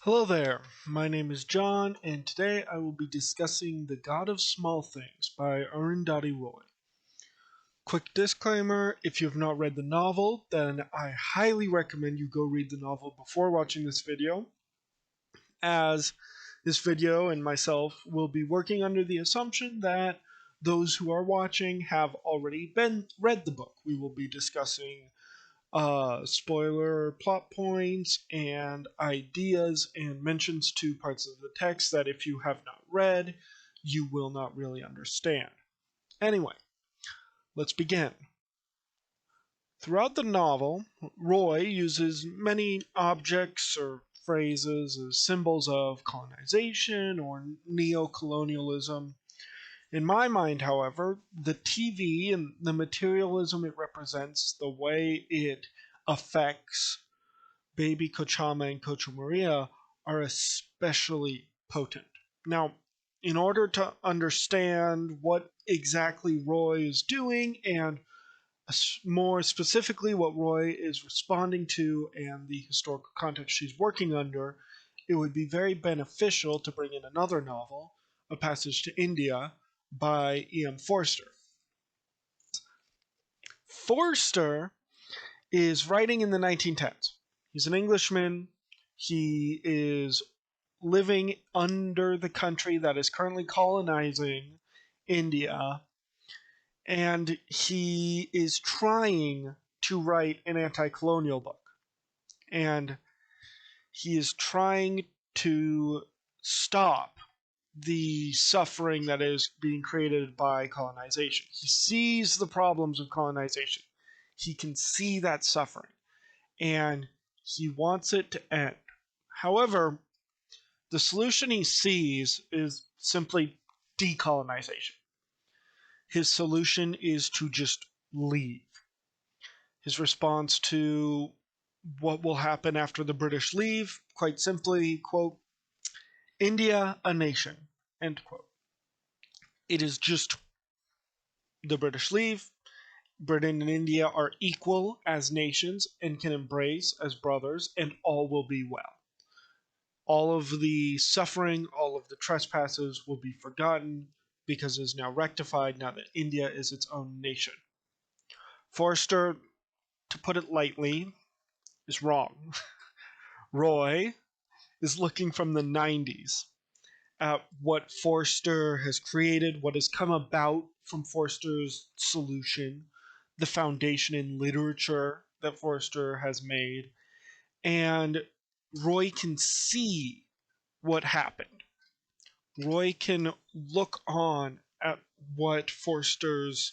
Hello there, my name is John, and today I will be discussing The God of Small Things by Arundhati Roy. Quick disclaimer, if you have not read the novel, then I highly recommend you go read the novel before watching this video, as this video and myself will be working under the assumption that those who are watching have already read the book. We will be discussing spoiler plot points and ideas and mentions to parts of the text that if you have not read, you will not really understand. Anyway, let's begin. Throughout the novel, Roy uses many objects or phrases as symbols of colonization or neo-colonialism. In my mind, however, the TV and the materialism it represents, the way it affects Baby Kochama and Kocho Maria, are especially potent. Now, in order to understand what exactly Roy is doing and more specifically what Roy is responding to and the historical context she's working under, it would be very beneficial to bring in another novel, A Passage to India, by E.M. Forster. Forster is writing in the 1910s. He's an Englishman. He is living under the country that is currently colonizing India, and he is trying to write an anti-colonial book. And he is trying to stop the suffering that is being created by colonization. He sees the problems of colonization. He can see that suffering, and he wants it to end. However, the solution he sees is simply decolonization. His solution is to just leave. His response to what will happen after the British leave, quite simply, quote, India a nation, end quote. It is just the British leave. Britain and India are equal as nations and can embrace as brothers, and all will be well. All of the suffering, all of the trespasses will be forgotten because it is now rectified now that India is its own nation. Forster, to put it lightly, is wrong. Roy is looking from the 90s at what Forster has created, what has come about from Forster's solution, the foundation in literature that Forster has made, and Roy can see what happened. Roy can look on at what Forster's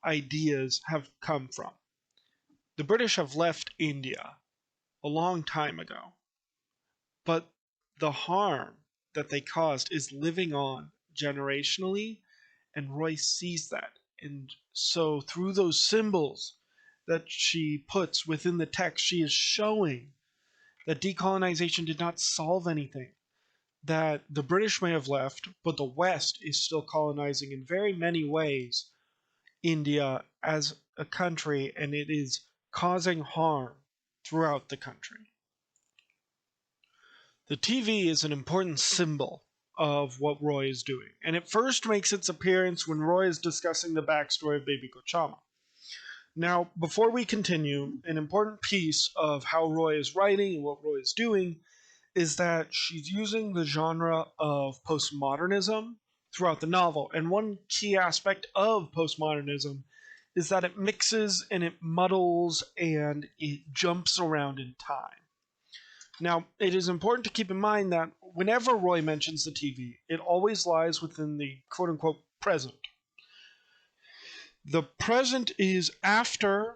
ideas have come from. The British have left India a long time ago, but the harm that they caused is living on generationally, and Roy sees that. And so through those symbols that she puts within the text, she is showing that decolonization did not solve anything, that the British may have left, but the West is still colonizing in very many ways India as a country, and it is causing harm throughout the country. The TV is an important symbol of what Roy is doing, and it first makes its appearance when Roy is discussing the backstory of Baby Kochama. Now, before we continue, an important piece of how Roy is writing and what Roy is doing is that she's using the genre of postmodernism throughout the novel. And one key aspect of postmodernism is that it mixes and it muddles and it jumps around in time. Now, it is important to keep in mind that whenever Roy mentions the TV, it always lies within the quote-unquote present. The present is after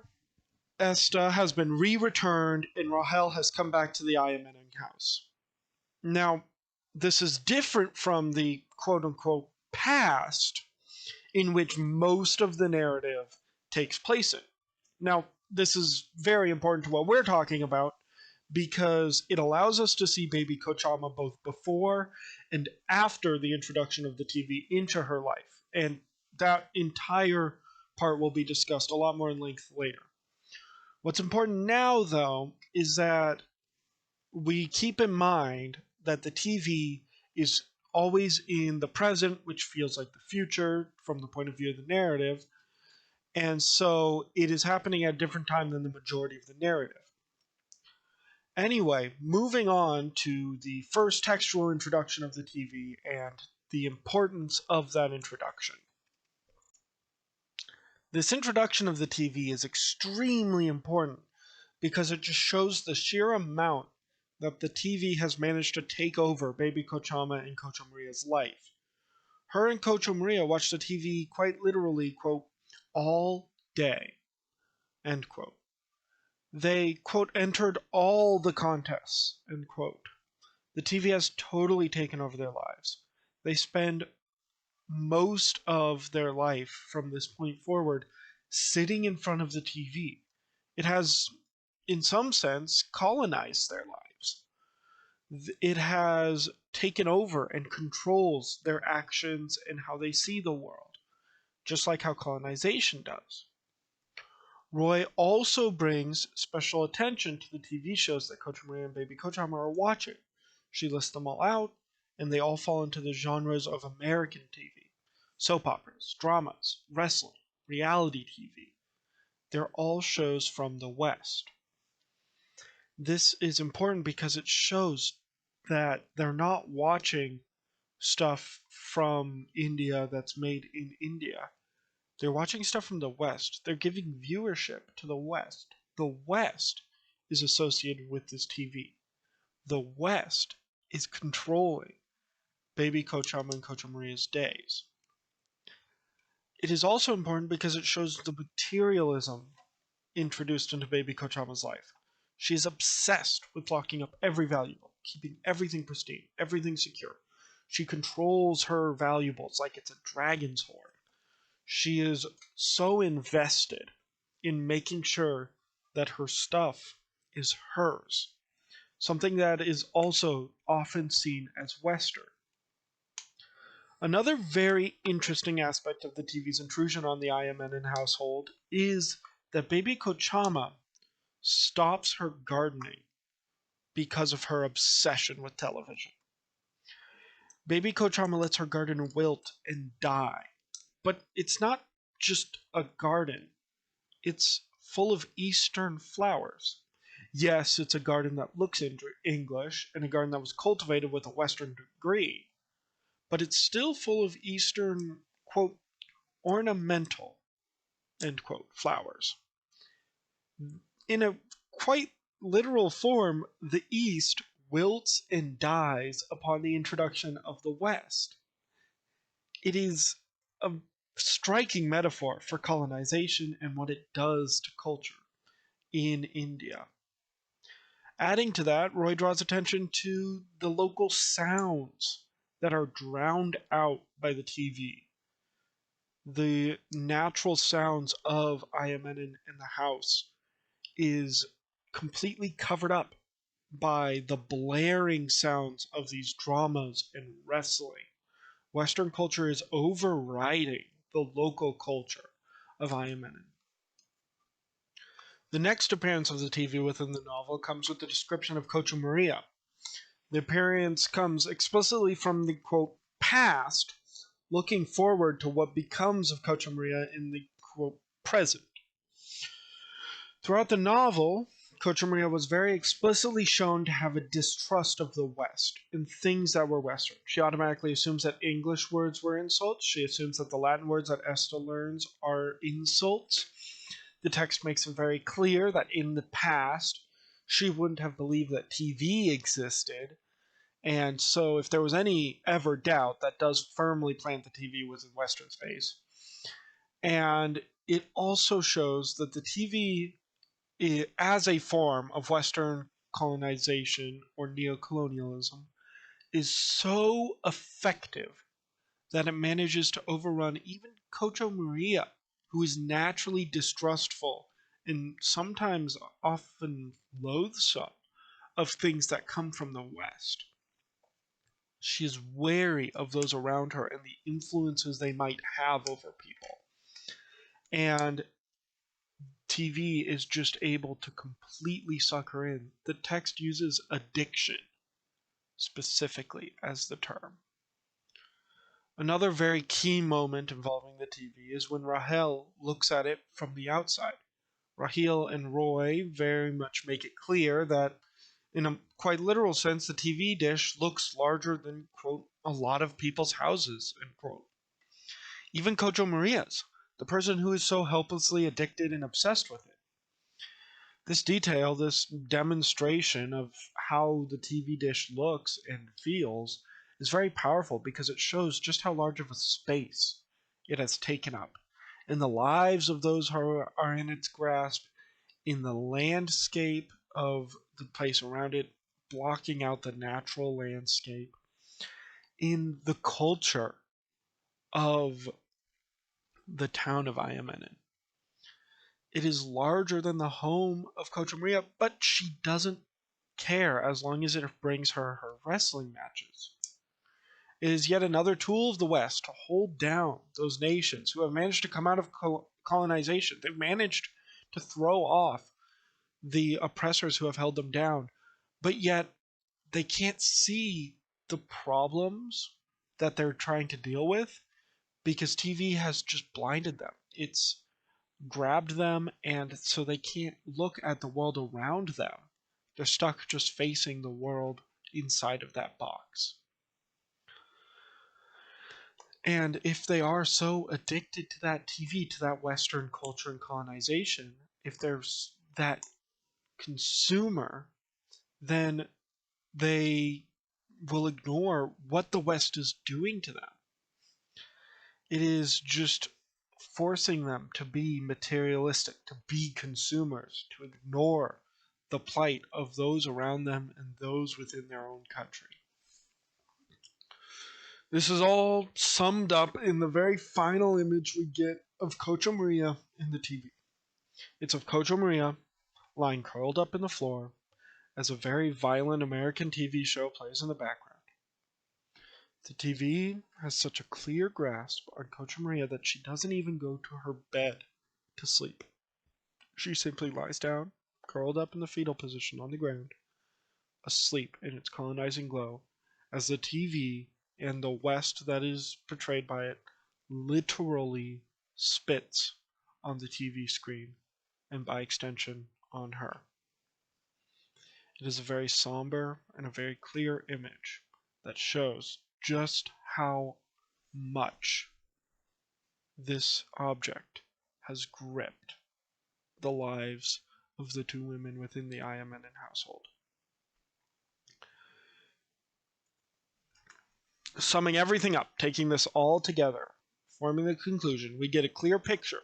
Esta has been re-returned and Rahel has come back to the Ayamenan house. Now, this is different from the quote-unquote past in which most of the narrative takes place in. Now, this is very important to what we're talking about because it allows us to see Baby Kochama both before and after the introduction of the TV into her life. And that entire part will be discussed a lot more in length later. What's important now, though, is that we keep in mind that the TV is always in the present, which feels like the future from the point of view of the narrative. And so it is happening at a different time than the majority of the narrative. Anyway, moving on to the first textual introduction of the TV and the importance of that introduction. This introduction of the TV is extremely important because it just shows the sheer amount that the TV has managed to take over baby Kochama and Kocho Maria's life. Her and Kocho Maria watched the TV quite literally, quote, all day, end quote. They, quote, entered all the contests, end quote. The TV has totally taken over their lives. They spend most of their life from this point forward sitting in front of the TV. It has, in some sense, colonized their lives. It has taken over and controls their actions and how they see the world, just like how colonization does. Roy also brings special attention to the TV shows that Kocho Maria and Baby Kochama are watching. She lists them all out, and they all fall into the genres of American TV. Soap operas, dramas, wrestling, reality TV. They're all shows from the West. This is important because it shows that they're not watching stuff from India that's made in India. They're watching stuff from the West. They're giving viewership to the West. The West is associated with this TV. The West is controlling Baby Kochama and Kocho Maria's days. It is also important because it shows the materialism introduced into Baby Kochama's life. She is obsessed with locking up every valuable, keeping everything pristine, everything secure. She controls her valuables like it's a dragon's hoard. She is so invested in making sure that her stuff is hers, something that is also often seen as Western. Another very interesting aspect of the TV's intrusion on the Ayamanin household is that Baby Kochama stops her gardening because of her obsession with television. Baby Kochama lets her garden wilt and die. But it's not just a garden. It's full of Eastern flowers. Yes, it's a garden that looks English and a garden that was cultivated with a Western degree, but it's still full of Eastern, quote, ornamental, end quote, flowers. In a quite literal form, the East wilts and dies upon the introduction of the West. It is a striking metaphor for colonization and what it does to culture in India. Adding to that, Roy draws attention to the local sounds that are drowned out by the TV. The natural sounds of Ayamanin in the house is completely covered up by the blaring sounds of these dramas and wrestling. Western culture is overriding the local culture of Ayamanin. The next appearance of the TV within the novel comes with the description of Kocho Maria. The appearance comes explicitly from the, quote, past, looking forward to what becomes of Kocho Maria in the, quote, present. Throughout the novel, Kocho Maria was very explicitly shown to have a distrust of the West and things that were Western. She automatically assumes that English words were insults. She assumes that the Latin words that Esta learns are insults. The text makes it very clear that in the past, she wouldn't have believed that TV existed. And so if there was any ever doubt, that does firmly plant the TV within Western space. And it also shows that the TV, as a form of Western colonization or neo-colonialism, is so effective that it manages to overrun even Kocho Maria, who is naturally distrustful and sometimes often loathsome of things that come from the West. She is wary of those around her and the influences they might have over people. And TV is just able to completely suck her in. The text uses addiction specifically as the term. Another very key moment involving the TV is when Rahel looks at it from the outside. Rahel and Roy very much make it clear that, in a quite literal sense, the TV dish looks larger than, quote, a lot of people's houses, end quote. Even Cocho Maria's, the person who is so helplessly addicted and obsessed with it. This detail, this demonstration of how the TV dish looks and feels, is very powerful because it shows just how large of a space it has taken up in the lives of those who are in its grasp, in the landscape of the place around it, blocking out the natural landscape, in the culture of the town of Ayamanin. It is larger than the home of Coach Maria, but she doesn't care as long as it brings her her wrestling matches. It is yet another tool of the West to hold down those nations who have managed to come out of colonization. They've managed to throw off the oppressors who have held them down, but yet they can't see the problems that they're trying to deal with because TV has just blinded them. It's grabbed them, and so they can't look at the world around them. They're stuck just facing the world inside of that box. And if they are so addicted to that TV, to that Western culture and colonization, if there's that consumer, then they will ignore what the West is doing to them. It is just forcing them to be materialistic, to be consumers, to ignore the plight of those around them and those within their own country. This is all summed up in the very final image we get of Cocho Maria in the TV. It's of Cocho Maria lying curled up in the floor as a very violent American TV show plays in the background. The TV has such a clear grasp on Coach Maria that she doesn't even go to her bed to sleep. She simply lies down, curled up in the fetal position on the ground, asleep in its colonizing glow, as the TV and the West that is portrayed by it literally spits on the TV screen and by extension on her. It is a very somber and a very clear image that shows just how much this object has gripped the lives of the two women within the Ayamanin household. Summing everything up, taking this all together, forming the conclusion, we get a clear picture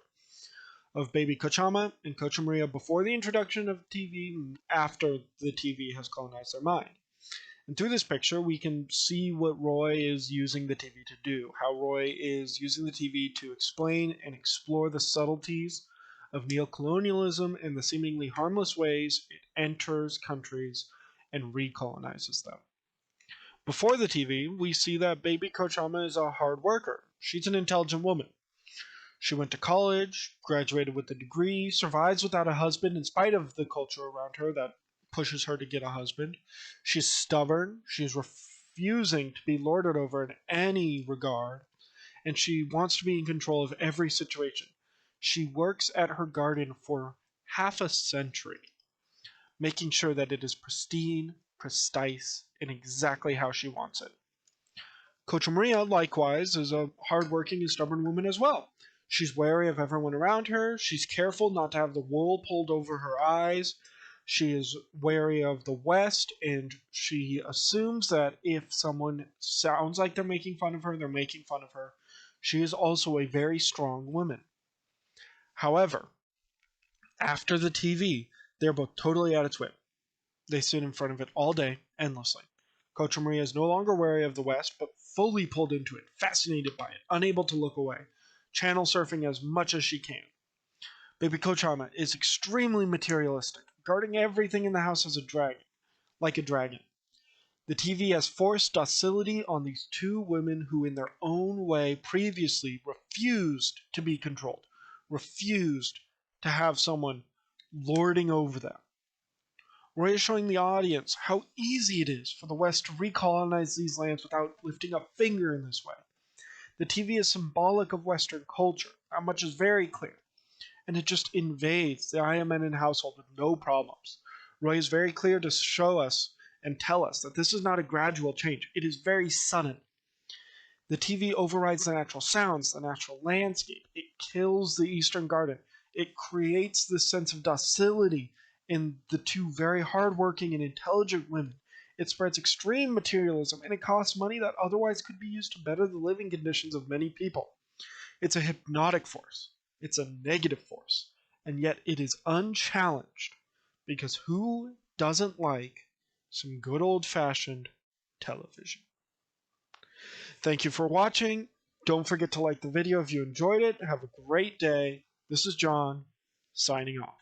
of baby Kochama and Cocha Maria before the introduction of TV and after the TV has colonized their mind. And through this picture, we can see what Roy is using the TV to do, how Roy is using the TV to explain and explore the subtleties of neo-colonialism and the seemingly harmless ways it enters countries and recolonizes them. Before the TV, we see that baby Kochama is a hard worker. She's an intelligent woman. She went to college, graduated with a degree, survives without a husband in spite of the culture around her that pushes her to get a husband. She's stubborn. She's refusing to be lorded over in any regard. And she wants to be in control of every situation. She works at her garden for half a century, making sure that it is pristine, precise, and exactly how she wants it. Coach Maria, likewise, is a hardworking and stubborn woman as well. She's wary of everyone around her. She's careful not to have the wool pulled over her eyes. She is wary of the West, and she assumes that if someone sounds like they're making fun of her, they're making fun of her. She is also a very strong woman. However, after the TV, they're both totally at its whim. They sit in front of it all day, endlessly. Coach Maria is no longer wary of the West, but fully pulled into it, fascinated by it, unable to look away, channel surfing as much as she can. Baby Kochama is extremely materialistic, guarding everything in the house as a dragon, like a dragon. The TV has forced docility on these two women who, in their own way, previously refused to be controlled, refused to have someone lording over them. Roy is showing the audience how easy it is for the West to recolonize these lands without lifting a finger in this way. The TV is symbolic of Western culture. That much is very clear. And it just invades the IMN household with no problems. Roy is very clear to show us and tell us that this is not a gradual change. It is very sudden. The TV overrides the natural sounds, the natural landscape. It kills the Eastern Garden. It creates this sense of docility in the two very hardworking and intelligent women. It spreads extreme materialism, and it costs money that otherwise could be used to better the living conditions of many people. It's a hypnotic force. It's a negative force. And yet it is unchallenged, because who doesn't like some good old-fashioned television? Thank you for watching. Don't forget to like the video if you enjoyed it. Have a great day. This is John, signing off.